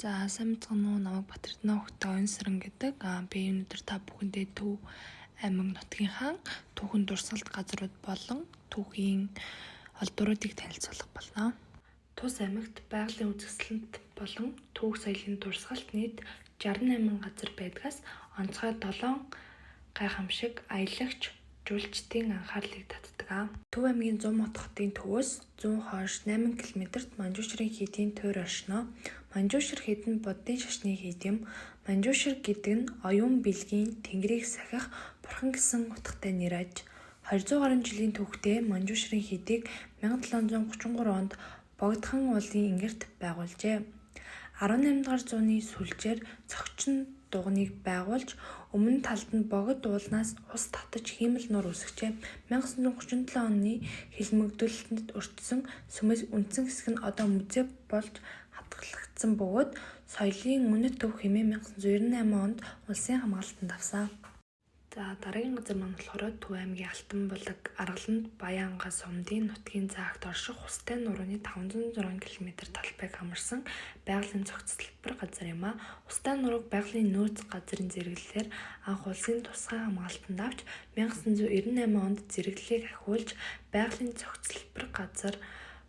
За сайн мэцхан уу намайг Батэрдэнэ хөхтэй Оюнсаран гэдэг. Би өнөөдөр та бүхэндээ Төв аймаг нутгийнхаа түүхэн дурсгалт газрууд болон түүхийн олдуруудыг танилцуулах болно. Тус аймагт байгалийн үзэсгэлэнт болон түүх соёлын дурсгалт нийт 68 газар байдгаас онцгой 7 гайхамшиг аялагч жуулчдын анхаарлыг татдаг. Төв аймгийн 100 мот хотын төвөөс 100 хойш 8 км-т Манжуушрын хийдийн тойр оршино. Манжуушир хід нь буддын шашны хід юм. Манжуушир гэдэг нь оюун бэлгийн тэнгэрийг сахих бурхан гэсэн утгатай нэр аж. 200 гаруй жилийн түүхтэй Манжуушрын хийдийг 1733 онд Богдхан уулын ингэрт байгуулжээ. 18 дугаар зууны сүүлчээр цогчин дуганыг байгуулж өмнө талд нь богд уулнаас ус татаж хиймэл нуур үүсгэжээ. 1937 оны хэлмэгдүүлэлтэнд өртсөн сүмээс үндсэн хэсэг нь одоо музей болж хадгалагдсан бөгөөд соёлын үнэт төв хэмээн 1998 онд улсын хамгаалтанд авсан. За дараагийн газар маань болохоор Төв аймгийн Алтан булаг аргаланд Баян-Ангай сумдын нутгийн заагт орших Устай нурууны 506 км талбайг хамарсан байгалийн цогцлбор газар юм а. Устай нурууг байгалийн нөөц газрын зэрэглэлээр анх улсын тусгай хамгаалтанд авч 1998 онд зэрэглэлийг ахиулж байгалийн цогцлбор газар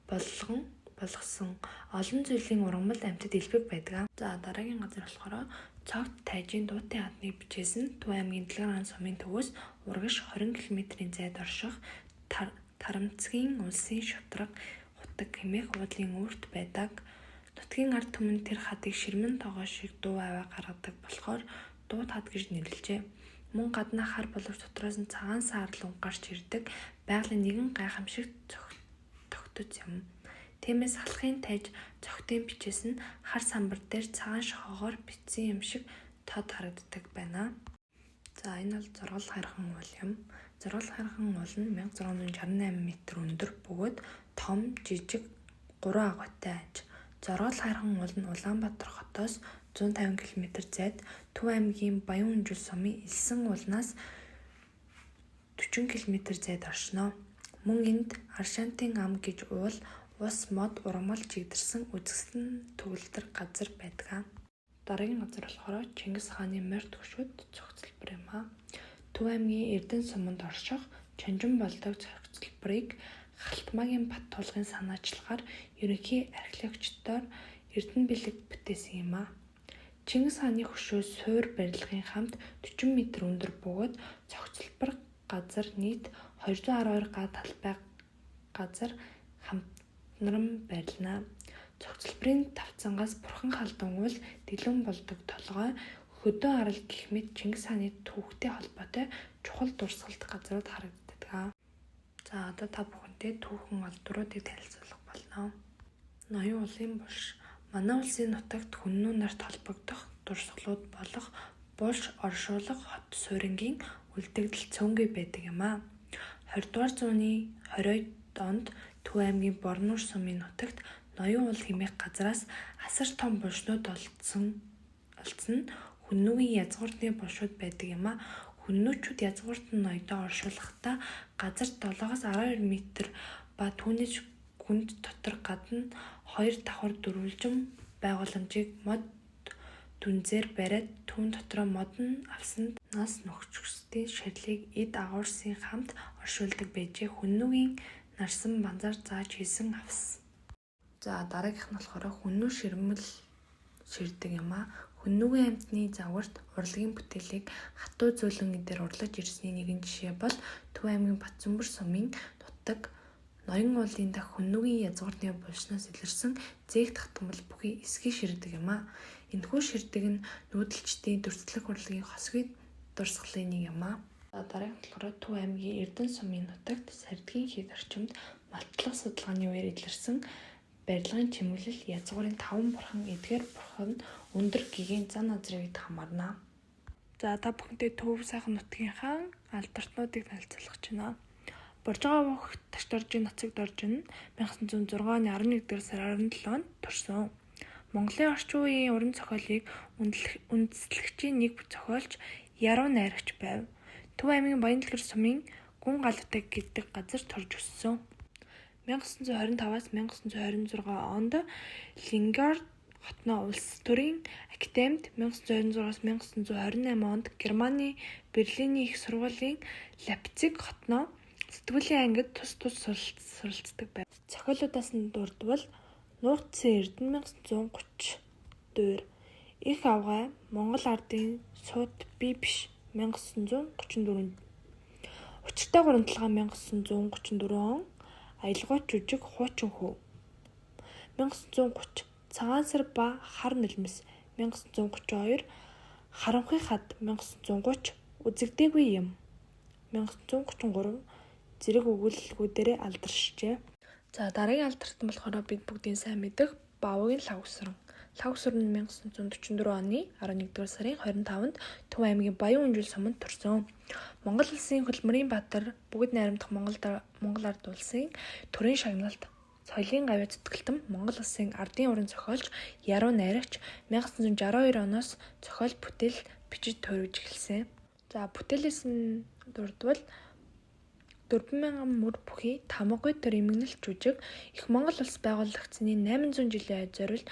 болгосон олон зүйлийн ургамал амьтад элбэг байдаг. За дараагийн газар болохоор Цогт тайжийн дуутын хадныг бичээсэн Төв аймгийн Дэлгэран сумын төвөөс урагш 20 км-ийн зайд орших Тарамцгийн улсын шударга хутаг хэмээх уудлын үүрт байдаг. Нутгийн ард түмэн тэр хадыг ширмэн тогоо шиг дуу аваа гаргадаг болохоор Дуут хад гэж нэрлэжээ. Мөн гаднаа хар боловч дотроос нь цагаан саарлан гарч ирдэг байгалийн нэгэн гайхамшиг тогтоц юм. Тиймээс халахын тайж цогтын бичээс нь хар самбар дээр цагаан шохоогоор бичсэн юм шиг тод харагддаг байна. За энэ бол Зоргол хайрхан уул юм. Зоргол хайрхан уул нь 1668 м өндөр бөгөөд том, жижиг 3 агуйтай аж. Зоргол хайрхан уул нь Улаанбаатар хотоос 150 км зайд Төв аймгийн Баян Үнжил сумын Элсэн уулнаас 40 км зайд оршино. Мөн энд Аршаантын ам гэж уул ус мод ургамал чигдэрсэн үзэсгэлэн төгөлдөр газар байдаг. Дараагийн газар болохоор Чингис хааны морь төгшүүд цогцлбор юм а. Төв аймгийн Эрдэнэ суманд орших Чанжин болдог цогцлборыг Халтмаагийн бат тулгын санаачлагаар ерөнхий археологчдоор Эрдэнэ бэлэг бүтээсэн юм а. Чингис хааны хөшөө суур барилгын хамт 40 м өндөр бөгөөд цогцлбор газар нийт 212 га талбай газар хамтран байрлана. Цогцлборын тавцангаас бурхан халдан уул дэлгэн болдог толгой хөдөө арал гэх мэт Чингис хааны түүхтэй холбоотой чухал дурсгалт газрууд харагддаг. За одоо та бүхэнтэй түүхэн олдруудыг танилцуулах болно. Ноён улсын булш манай улсын нутагт хүннүү нарт холбогдох дурсгалууд болох булш оршуулга хот суурингийн үлдэгдэл цөөнгүй байдаг юм а. 20 дугаар зууны 20-д онд Төв аймгийн Борнуур сумын нутагт Ноён уул хэмээх газраас асар том булшнууд олдсон хүннүүгийн язгууртны булшууд байдаг юм а. Хүннүүчүүд язгууртан ноёдоо оршуулгахдаа газар 7-аас 12 м ба түүнээс гүнд дотор гадна 2 давхар дөрвөлжин байгууламжийг мод дүнзээр бариад түүн дотроо модон авсанд нас нөхцөсдийн ширлийг эд агуурсын хамт оршуулдаг байжээ. Хүннүүгийн нарсан банзаар зааж хийсэн авс. За дараагийнх нь болохоор хүннүү ширмэл ширдэг юм а. Хүннүүгийн амьтны загварт урлагийн бүтээлийг хатуу зөөлөн эдээр урлаж ирсний нэгэн жишээ бол Төв аймгийн Батцүмбэр сумын нутаг Ноён уулын дах хүннүүгийн язгууртны булшнаас илэрсэн зээгт хатгамал бүхий эсгий ширдэг юм а. Энэхүү ширдэг нь нүүдэлчдийн дөрцлөх урлагийн хосгийн дурсгалын нэг юм а. Дараагийн болохоор Төв аймгийн Эрдэнэ сумын нутагт Сардгийн хийд орчимд малтлах судалгааны үеэр илэрсэн барилгын чимэглэл язгуурын 5 бурхан эдгээр бурхан өндөр гэгээн зан азрыг хамаарна. За та бүхэнтэй Төв сайхан нутгийнхаа алдартнуудыг танилцуулах гэж байна. Боржгоо хот Ташторжийн нацагт оржин 1906 оны 11-р сар 17-нд төрсөн. Монголын орчин үеийн уран зохиолыг үндэслэгчийн нэг зохиолч Яруу найрагч байв. Төв аймгийн Баяндлгэр сумын Гүн галавтай гэдэг газар төрж өссөн. 1925-аас 1926 онд Ленинград хотноо улс төрийн академид 1926-1928 онд Германы Берлиний их сургуулийн Лейпциг хотноо сэтгүүлийн ангид тус суралцдаг байв. Зохиолуудаас нь дурдвал Нуугдсан Эрдэнэ 1930 дуур их авгай Монгол ардын сууд би биш 1934 учиртай гурамталгаа 1934 он аялгауч жүжиг хуучин хүү 1930 цагаан сар ба хар нулимс 1932 харанхуй хад 1930 үзэгдээгүй юм 1933 зэрэг өгүүлэлгүүдээр алдаршжээ. За дараагийн алдартан болохоор бид бүгдийн сайн мэдэх Бавгийн лав усран. Лав усран нь 1944 оны 11-р сарын 25-нд Төв аймгийн Баян Үнжил суманд төрсөн. Монгол улсын хөлмөрийн баатар бүгд найрамдах Монгол ард улсын төрийн шагналд соёлын гавьяа зүтгэлтэн Монгол улсын ардын уран зохиолч Яруу найрагч 1962 оноос зохиол бүтээл бичиж төрөж эхэлсэн. За бүтээлээс нь дурдвал 4,000 мөр бүхий тамгагүй төр эмгэнэлт жүжиг их Монгол улс байгуулагдсаны 800 жилийн зориулт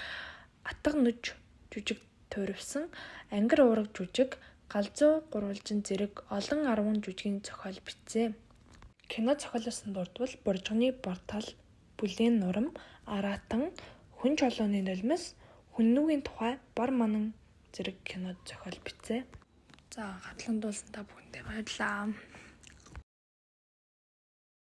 атга нүж жүжиг туурвсан ангир уураг жүжиг галзуу гурвалжин зэрэг олон 10 жүжигийн зохиол бичсэн. Кино зохиолоос нь дурдвал Боржгоны Бортал, Бүлээн нурам, Араатан, Хүн чулууны нулимс, Хүннүүгийн тухай, Бар манан зэрэг кино зохиол бичсэн. За гатлан дуулсан та бүхэндээ баярлалаа.